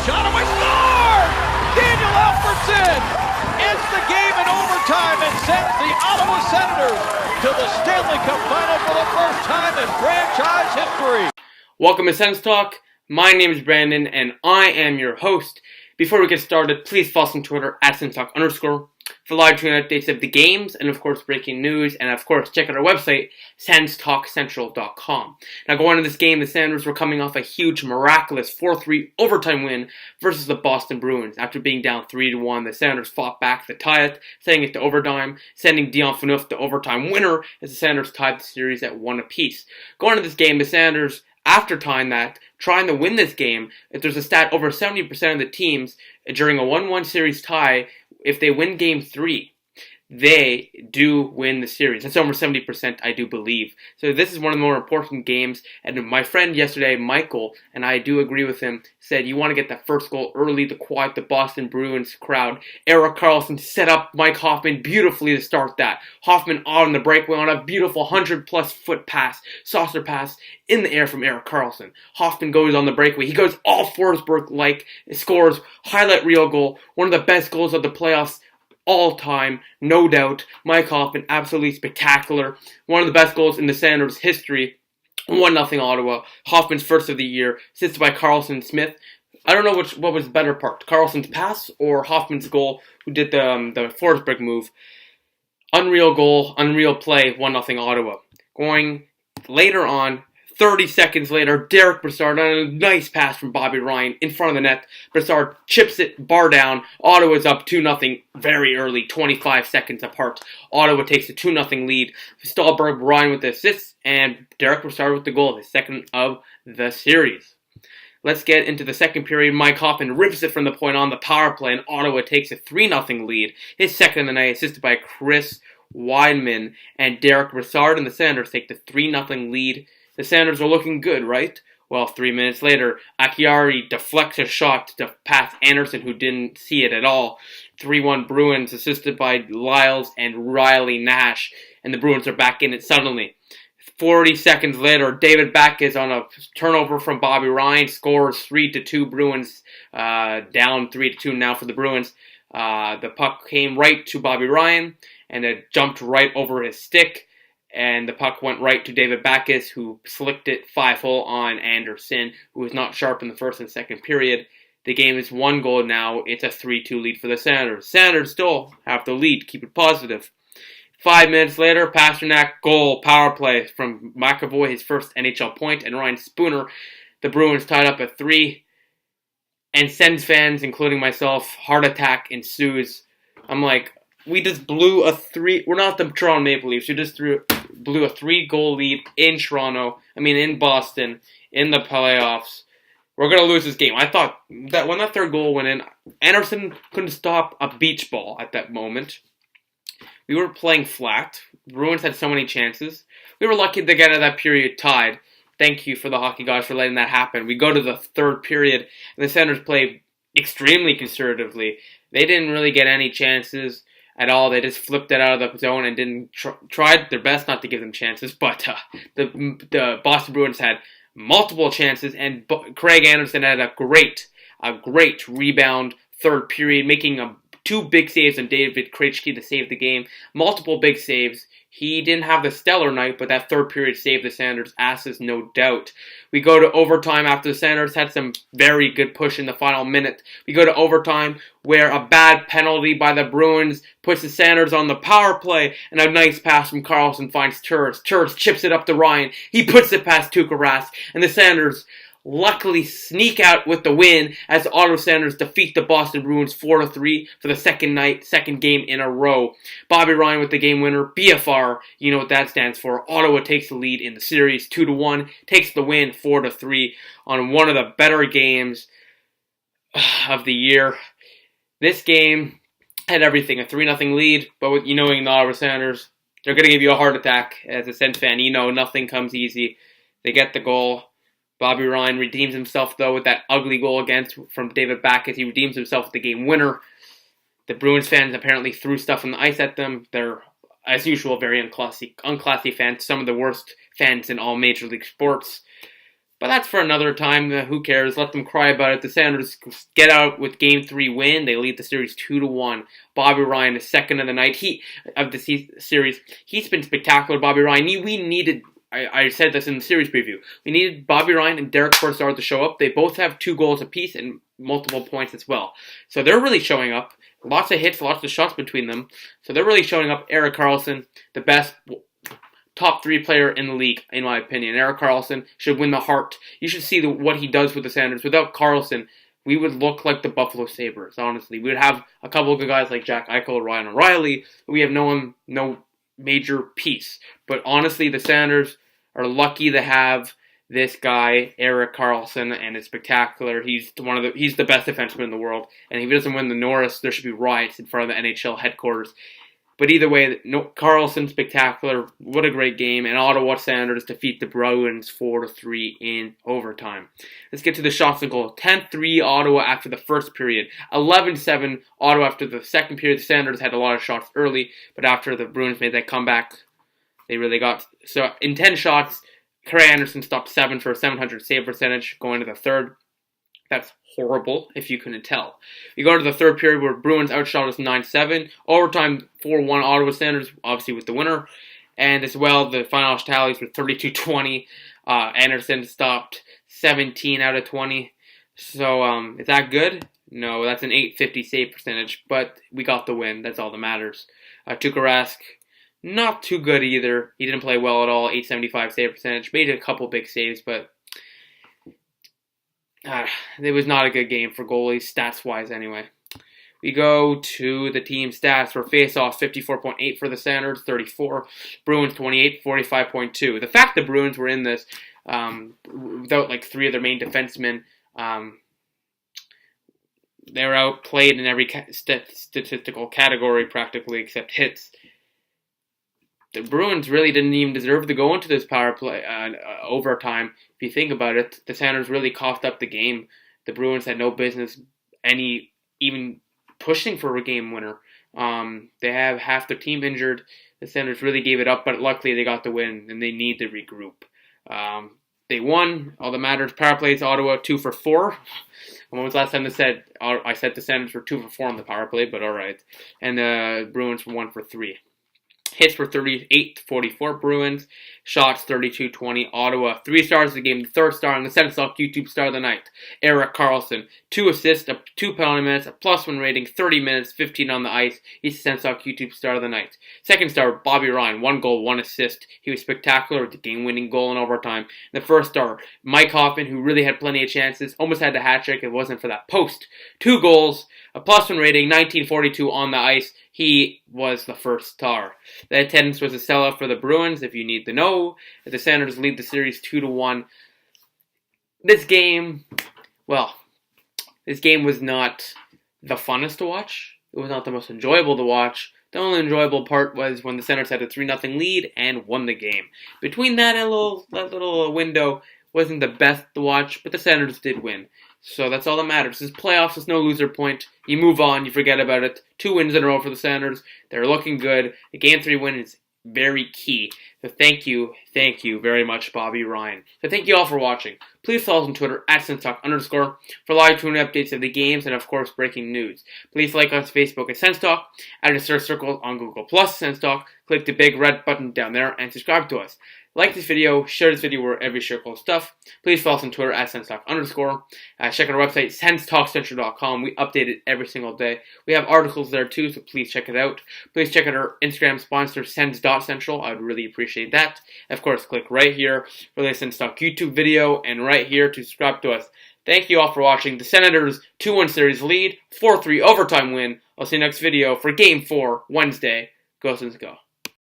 shot away, score! Daniel Alfredsson ends the game in overtime and sends the Ottawa Senators to the Stanley Cup Final for the first time in franchise history. Welcome to SENS Talk. My name is Brandon and I am your host. Before we get started, please follow us on Twitter at SensTalk_ for live tweet updates of the games and of course breaking news, and of course check out our website SensTalkCentral.com. Now going into this game, the Senators were coming off a huge miraculous 4-3 overtime win versus the Boston Bruins. After being down 3-1, the Senators fought back to tie it, sending it to overtime, sending Dion Phaneuf the overtime winner as the Senators tied the series at 1 apiece. Going into this game, the Senators, after tying that, trying to win this game, if there's a stat, over 70% of the teams during a 1-1 series tie, if they win Game 3, they do win the series. That's over 70%, I do believe. So this is one of the more important games. And my friend yesterday, Michael, and I do agree with him, said you want to get that first goal early to quiet the Boston Bruins crowd. Erik Karlsson set up Mike Hoffman beautifully to start that. Hoffman on the breakaway on a beautiful 100-plus foot pass, saucer pass in the air from Erik Karlsson. Hoffman goes on the breakaway. He goes all Forsberg-like, scores, highlight reel goal, one of the best goals of the playoffs all time, no doubt. Mike Hoffman, absolutely spectacular. One of the best goals in the Senators' history. 1-0 Ottawa. Hoffman's first of the year, assisted by Carlson Smith. I don't know what was the better part, Carlson's pass or Hoffman's goal, who did the Forsberg move. Unreal goal, unreal play, 1-0 Ottawa. Going later on, 30 seconds later, Derek Brassard on a nice pass from Bobby Ryan in front of the net. Brassard chips it, bar down. Ottawa's up 2-0 very early, 25 seconds apart. Ottawa takes a 2-0 lead. Stallberg, Ryan with the assists, and Derek Brassard with the goal, his second of the series. Let's get into the second period. Mike Hoffman rips it from the point on the power play, and Ottawa takes a 3-0 lead. His second of the night, assisted by Chris Weidman and Derek Brassard, and the Senators take the 3-0 lead. The Senators are looking good, right? Well, 3 minutes later, Akiari deflects a shot to pass Anderson, who didn't see it at all. 3-1 Bruins, assisted by Lyles and Riley Nash, and the Bruins are back in it suddenly. 40 seconds later, David Backes on a turnover from Bobby Ryan scores 3-2 Bruins, down 3-2 now for the Bruins. The puck came right to Bobby Ryan, and it jumped right over his stick. And the puck went right to David Backes, who slicked it 5-hole on Anderson, who was not sharp in the first and second period. The game is 1 goal now. It's a 3-2 lead for the Senators. Senators still have the lead. Keep it positive. 5 minutes later, Pasternak goal, power play from McAvoy, his first NHL point, and Ryan Spooner. The Bruins tied up at 3. And Sens fans, including myself, heart attack ensues. I'm like, we just blew a 3. We're not the Toronto Maple Leafs. We just blew a 3-goal lead in Boston, in the playoffs. We're going to lose this game. I thought that when that third goal went in, Anderson couldn't stop a beach ball at that moment. We were playing flat. The Bruins had so many chances. We were lucky to get out of that period tied. Thank you for the hockey gods for letting that happen. We go to the third period, and the Senators play extremely conservatively. They didn't really get any chances at all. They just flipped it out of the zone and didn't tried their best not to give them chances. But the Boston Bruins had multiple chances, and Craig Anderson had a great rebound third period, making 2 big saves on David Krejci to save the game. Multiple big saves. He didn't have the stellar night, but that third period saved the Senators' asses, no doubt. We go to overtime after the Senators had some very good push in the final minute. We go to overtime where a bad penalty by the Bruins puts the Senators on the power play, and a nice pass from Karlsson finds Turris. Turris chips it up to Ryan. He puts it past Tuukka Rask, and the Senators luckily sneak out with the win as the Ottawa Senators defeat the Boston Bruins 4-3 for the second game in a row. Bobby Ryan with the game winner. BFR, you know what that stands for. Ottawa takes the lead in the series 2-1, takes the win 4-3 on one of the better games of the year. This game had everything, a 3-0 lead, but with knowing the Ottawa Senators, they're going to give you a heart attack as a Sens fan. Nothing comes easy. They get the goal. Bobby Ryan redeems himself, though, with that ugly goal from David Backes. He redeems himself with the game winner. The Bruins fans apparently threw stuff on the ice at them. They're, as usual, very unclassy fans. Some of the worst fans in all Major League sports. But that's for another time. Who cares? Let them cry about it. The Senators get out with Game 3 win. They lead the series 2-1. Bobby Ryan is second of the night. Series. He's been spectacular, Bobby Ryan. We needed... I said this in the series preview. We needed Bobby Ryan and Derek Brassard to show up. They both have 2 goals apiece and multiple points as well. So they're really showing up. Lots of hits, lots of shots between them. So they're really showing up. Erik Karlsson, the best top 3 player in the league, in my opinion. Erik Karlsson should win the Hart. You should see what he does with the Senators. Without Karlsson, we would look like the Buffalo Sabres, honestly. We would have a couple of good guys like Jack Eichel, Ryan O'Reilly. We have no major piece. But honestly, the Senators are lucky to have this guy, Erik Karlsson, and it's spectacular. He's the best defenseman in the world. And if he doesn't win the Norris, there should be riots in front of the NHL headquarters. But either way, Karlsson, spectacular. What a great game. And Ottawa Senators defeat the Bruins 4-3 in overtime. Let's get to the shots and goals. 10-3 Ottawa after the first period. 11-7 Ottawa after the second period. The Senators had a lot of shots early, but after the Bruins made that comeback, they really got... So in 10 shots, Craig Anderson stopped 7 for a .700 save percentage going to the third. That's horrible, if you couldn't tell. We go to the third period where Bruins outshot us 9-7. Overtime 4-1 Ottawa Senators, obviously with the winner. And as well, the final tallies were 32-20. Anderson stopped 17 out of 20. So, is that good? No, that's an .850 save percentage. But we got the win. That's all that matters. Tuukka Rask, not too good either. He didn't play well at all. .875 save percentage. Made a couple big saves, but... it was not a good game for goalies, stats-wise anyway. We go to the team stats for face-off, 54.8 for the Senators, 34. Bruins, 28, 45.2. The fact the Bruins were in this without like 3 of their main defensemen, they were outplayed in every statistical category practically except hits. The Bruins really didn't even deserve to go into this power play overtime. If you think about it, the Senators really coughed up the game. The Bruins had no business even pushing for a game winner. They have half their team injured. The Senators really gave it up, but luckily they got the win, and they need to regroup. They won. All that matters. Power plays, Ottawa 2 for 4. When was the last time I said the Senators were 2 for 4 on the power play, but all right. And the Bruins were 1 for 3. Hits were 38-44 Bruins. Shots 32-20 Ottawa. 3 stars of the game. The third star on the Sens Talk YouTube Star of the Night. Erik Karlsson. 2 assists, 2 penalty minutes, a +1 rating, 30 minutes, 15 on the ice. He's the Sens Talk YouTube Star of the Night. Second star, Bobby Ryan. 1 goal, 1 assist. He was spectacular with the game-winning goal in overtime. The first star, Mike Hoffman, who really had plenty of chances. Almost had the hat trick. It wasn't for that post. 2 goals, a +1 rating, 1942 on the ice. He was the first star. The attendance was a sellout for the Bruins, if you need to know. The Senators lead the series 2-1. This game was not the funnest to watch. It was not the most enjoyable to watch. The only enjoyable part was when the Senators had a 3-0 lead and won the game. Between that and that little window, wasn't the best to watch, but the Senators did win. So that's all that matters. This playoffs is no loser point. You move on, you forget about it. 2 wins in a row for the Senators. They're looking good. The Game 3 win is very key. So thank you very much, Bobby Ryan. So thank you all for watching. Please follow us on Twitter @SensTalk_ for live tuning updates of the games and of course breaking news. Please like us on Facebook at SensTalk, add a search circle on Google Plus SensTalk, click the big red button down there and subscribe to us. Like this video, share this video wherever you share cool stuff. Please follow us on Twitter @SensTalk_. Check out our website, SensTalkCentral.com. We update it every single day. We have articles there too, so please check it out. Please check out our Instagram sponsor, Sens.Central. I would really appreciate that. Of course, click right here for the SensTalk YouTube video and right here to subscribe to us. Thank you all for watching. The Senators 2-1 series lead, 4-3 overtime win. I'll see you next video for Game 4, Wednesday. Go Sens, go.